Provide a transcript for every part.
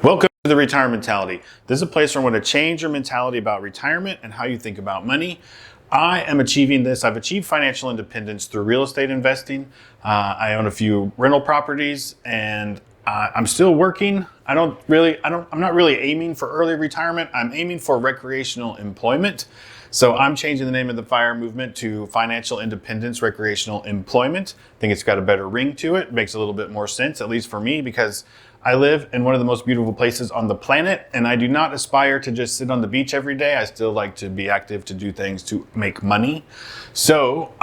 Welcome to the Retirement Mentality. This is a place where I'm going to change your mentality about retirement and how you think about money. I am achieving this. I've achieved financial independence through real estate investing. I own a few rental properties, and I'm still working. I'm not really aiming for early retirement. I'm aiming for recreational employment. So I'm changing the name of the FIRE movement to Financial Independence Recreational Employment. I think it's got a better ring to it. It makes a little bit more sense, at least for me, because I live in one of the most beautiful places on the planet, and I do not aspire to just sit on the beach every day. I still like to be active, to do things, to make money. So,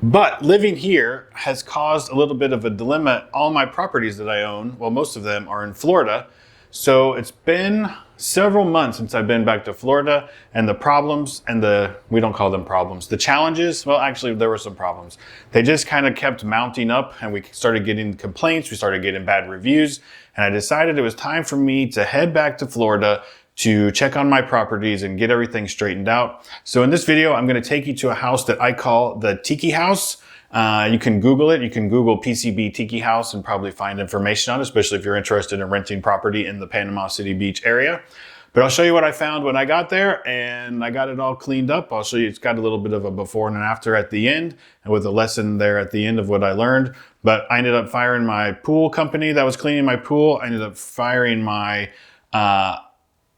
but living here has caused a little bit of a dilemma. All my properties that I own, well, most of them are in Florida. So it's been several months since I've been back to Florida, and the problems and we don't call them problems, the challenges, well, actually there were some problems. They just kind of kept mounting up, and we started getting complaints, we started getting bad reviews, and I decided it was time for me to head back to Florida to check on my properties and get everything straightened out. So in this video, I'm going to take you to a house that I call the Tiki House. You can Google it. You can Google PCB Tiki House and probably find information on it, especially if you're interested in renting property in the Panama City Beach area. But I'll show you what I found when I got there, and I got it all cleaned up. I'll show you, it's got a little bit of a before and an after at the end, and with a lesson there at the end of what I learned. But I ended up firing my pool company that was cleaning my pool. I ended up firing my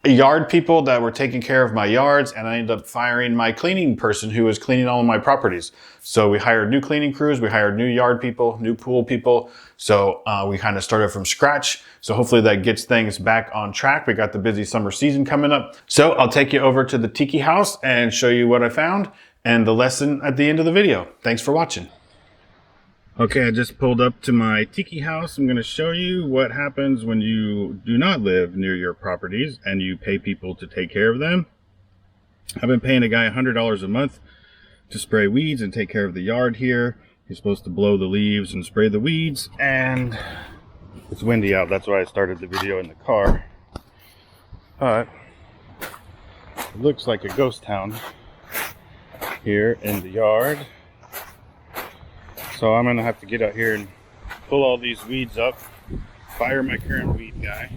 yard people that were taking care of my yards, and I ended up firing my cleaning person who was cleaning all of my properties. So we hired new cleaning crews, we hired new yard people, new pool people. So we kind of started from scratch. So hopefully that gets things back on track. We got the busy summer season coming up. So I'll take you over to the Tiki House and show you what I found and the lesson at the end of the video. Thanks for watching. Okay, I just pulled up to my Tiki House. I'm going to show you what happens when you do not live near your properties and you pay people to take care of them. I've been paying a guy $100 a month to spray weeds and take care of the yard here. He's supposed to blow the leaves and spray the weeds, and it's windy out. That's why I started the video in the car. But it looks like a ghost town here in the yard. So I'm gonna have to get out here and pull all these weeds up, fire my current weed guy.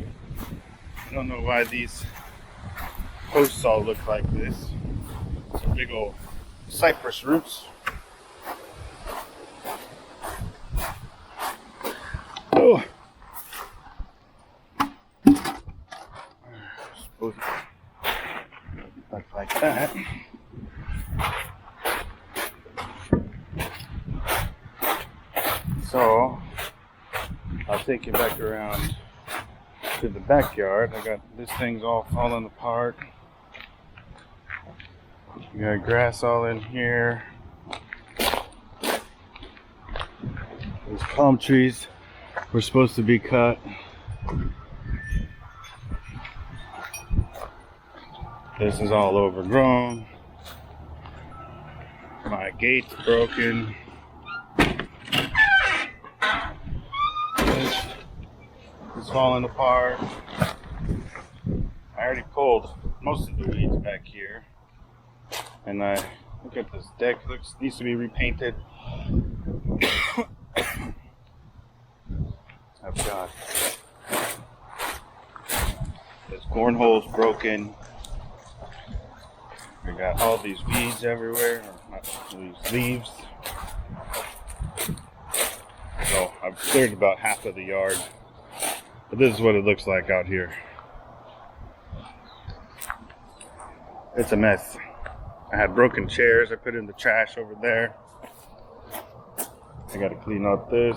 I don't know why these posts all look like this. Some big old cypress roots. Oh, suppose it looks like that. So I'll take you back around to the backyard. I got this thing's all falling apart. You got grass all in here. These palm trees were supposed to be cut. This is all overgrown. My gate's broken. It's falling apart. I already pulled most of the weeds back here, and look at this deck. Needs to be repainted. I've got this cornhole's broken. We got all these weeds everywhere, or not these leaves. So I've cleared about half of the yard. But this is what it looks like out here. It's a mess. I had broken chairs I put in the trash over there. I gotta clean up this.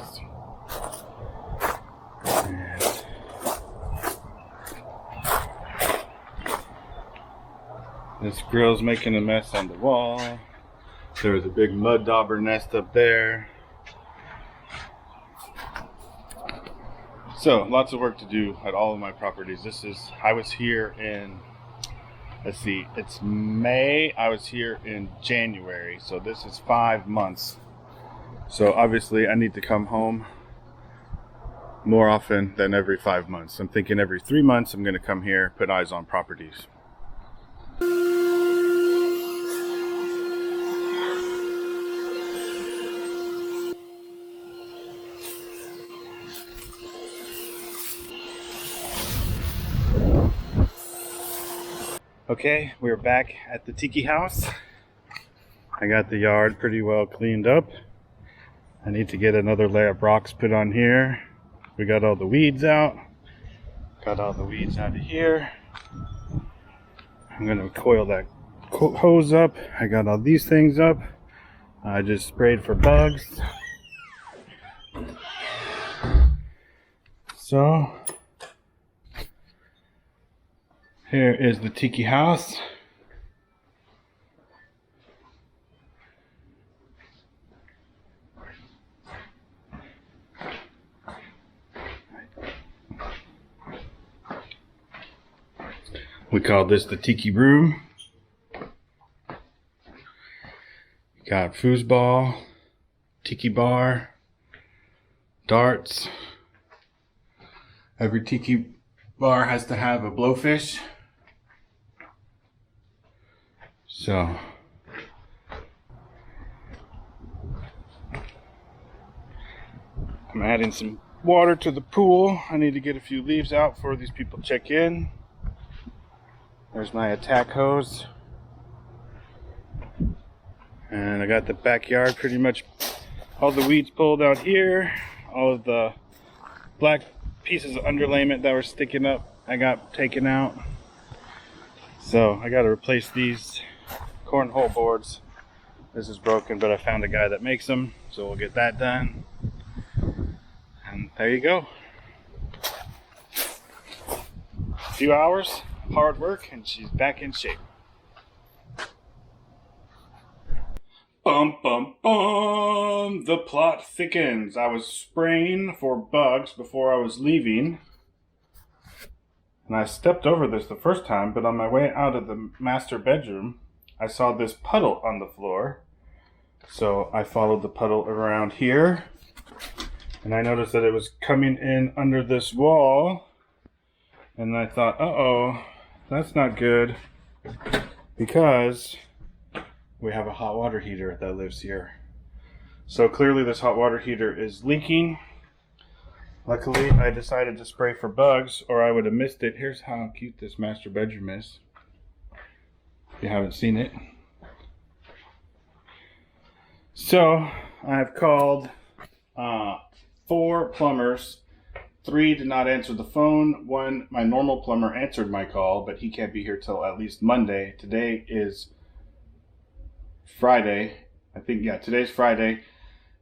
And this grill's making a mess on the wall. There's a big mud dauber nest up there. So, lots of work to do at all of my properties. I was here in, let's see, it's May. I was here in January. So this is 5 months. So obviously I need to come home more often than every 5 months. I'm thinking every 3 months I'm going to come here, put eyes on properties. Okay, we're back at the tiki house. I got the yard pretty well cleaned up. I need to get another layer of rocks put on here. We got all the weeds out. Got all the weeds out of here. I'm gonna coil that hose up. I got all these things up. I just sprayed for bugs. So, here is the tiki house. We call this the tiki room. Got foosball, tiki bar, darts. Every tiki bar has to have a blowfish. So I'm adding some water to the pool. I need to get a few leaves out before these people check in. There's my attack hose. And I got the backyard pretty much all the weeds pulled out here. All of the black pieces of underlayment that were sticking up, I got taken out. So I got to replace these cornhole boards. This is broken, but I found a guy that makes them, so we'll get that done. And there you go. A few hours, hard work, and she's back in shape. Bum, bum, bum. The plot thickens. I was spraying for bugs before I was leaving. And I stepped over this the first time, but on my way out of the master bedroom, I saw this puddle on the floor. So I followed the puddle around here. And I noticed that it was coming in under this wall. And I thought, uh-oh, that's not good. Because we have a hot water heater that lives here. So clearly this hot water heater is leaking. Luckily, I decided to spray for bugs or I would have missed it. Here's how cute this master bedroom is. If you haven't seen it. So, I've called 4 plumbers. 3 did not answer the phone. 1, my normal plumber, answered my call, but he can't be here till at least Monday. Today is Friday. I think, yeah, today's Friday.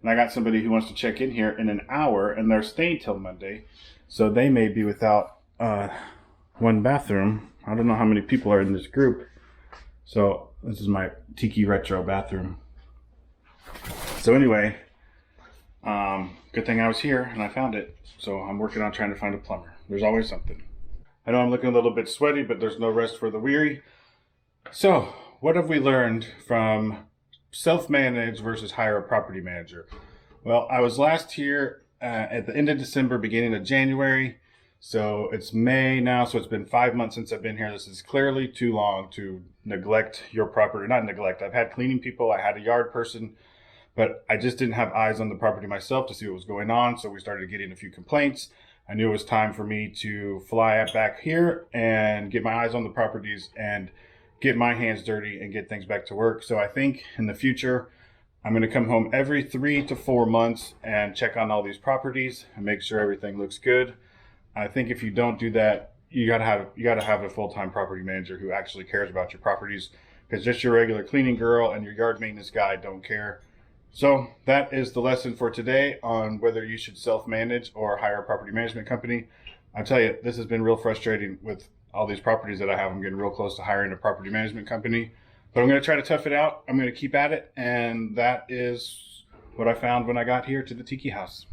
And I got somebody who wants to check in here in an hour, and they're staying till Monday. So they may be without 1 bathroom. I don't know how many people are in this group. So this is my tiki retro bathroom. So anyway, good thing I was here and I found it. So I'm working on trying to find a plumber. There's always something. I know I'm looking a little bit sweaty, but there's no rest for the weary. So what have we learned from self-manage versus hire a property manager? Well, I was last here at the end of December, beginning of January. So it's May now, so it's been 5 months since I've been here. This is clearly too long to neglect your property. Not neglect. I've had cleaning people. I had a yard person. But I just didn't have eyes on the property myself to see what was going on. So we started getting a few complaints. I knew it was time for me to fly back here and get my eyes on the properties and get my hands dirty and get things back to work. So I think in the future, I'm going to come home every 3 to 4 months and check on all these properties and make sure everything looks good. I think if you don't do that, you gotta have a full-time property manager who actually cares about your properties, because just your regular cleaning girl and your yard maintenance guy don't care. So that is the lesson for today on whether you should self-manage or hire a property management company. I tell you, this has been real frustrating with all these properties that I have. I'm getting real close to hiring a property management company, but I'm going to try to tough it out. I'm going to keep at it. And that is what I found when I got here to the tiki house.